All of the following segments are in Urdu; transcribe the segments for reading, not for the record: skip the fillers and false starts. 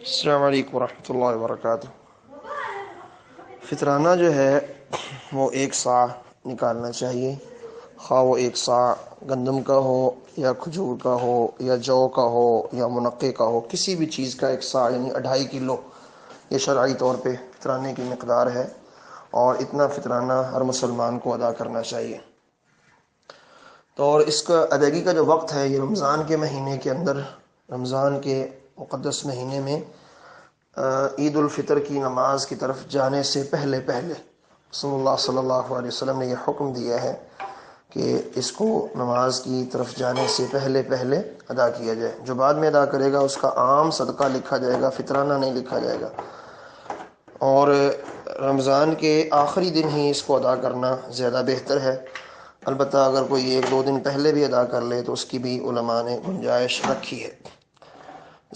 السلام علیکم ورحمۃ اللہ وبرکاتہ۔ فطرانہ جو ہے وہ 1 سا نکالنا چاہیے، خواہ وہ 1 سا گندم کا ہو یا کھجور کا ہو یا جو کا ہو یا منقے کا ہو، کسی بھی چیز کا 1 سا یعنی 2.5 کلو یہ شرعی طور پہ فطرانے کی مقدار ہے، اور اتنا فطرانہ ہر مسلمان کو ادا کرنا چاہیے۔ تو اور اس کا ادائیگی کا جو وقت ہے یہ رمضان کے مہینے کے اندر، رمضان کے مقدس مہینے میں عید الفطر کی نماز کی طرف جانے سے پہلے رسول اللہ صلی اللہ علیہ وسلم نے یہ حکم دیا ہے کہ اس کو نماز کی طرف جانے سے پہلے ادا کیا جائے۔ جو بعد میں ادا کرے گا اس کا عام صدقہ لکھا جائے گا، فطرانہ نہیں لکھا جائے گا، اور رمضان کے آخری دن ہی اس کو ادا کرنا زیادہ بہتر ہے۔ البتہ اگر کوئی 1-2 دن پہلے بھی ادا کر لے تو اس کی بھی علماء نے گنجائش رکھی ہے۔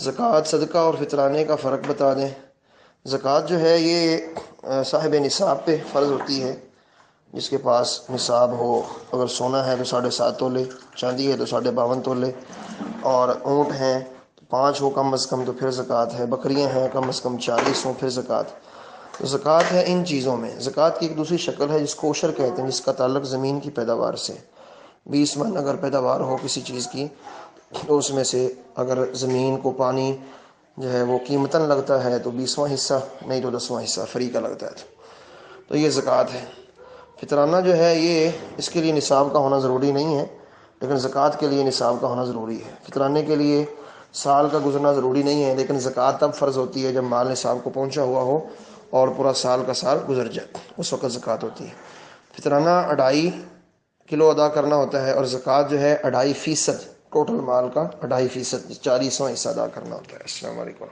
زکوٰۃ، صدقہ اور فطرانے کا فرق بتا دیں۔ زکوٰۃ جو ہے یہ صاحب نصاب پہ فرض ہوتی ہے، جس کے پاس نصاب ہو۔ اگر سونا ہے تو 7.5 تولے، چاندی ہے تو 52.5 تولے، اور اونٹ ہیں تو 5 ہو کم از کم تو پھر زکوٰۃ ہے، بکریاں ہیں کم از کم 40 ہوں پھر زکوٰۃ۔ تو زکوٰۃ ہے ان چیزوں میں۔ زکوٰۃ کی ایک دوسری شکل ہے جس کو عشر کہتے ہیں، جس کا تعلق زمین کی پیداوار سے۔ 20 من اگر پیداوار ہو کسی چیز کی تو اس میں سے اگر زمین کو پانی جو ہے وہ قیمتاً لگتا ہے تو 20واں حصہ، نہیں تو 10واں حصہ فری کا لگتا ہے، تو یہ زکوٰۃ ہے۔ فطرانہ جو ہے یہ اس کے لیے نصاب کا ہونا ضروری نہیں ہے، لیکن زکوٰۃ کے لیے نصاب کا ہونا ضروری ہے۔ فطرانے کے لیے سال کا گزرنا ضروری نہیں ہے، لیکن زکوٰۃ تب فرض ہوتی ہے جب مال نصاب کو پہنچا ہوا ہو اور پورا سال کا سال گزر جائے، اس وقت زکوٰۃ ہوتی ہے۔ فطرانہ 2.5 کلو ادا کرنا ہوتا ہے، اور زکوٰۃ جو ہے 2.5% ٹوٹل مال کا 2.5%، 40واں حصہ ادا کرنا ہوتا ہے۔ السلام علیکم۔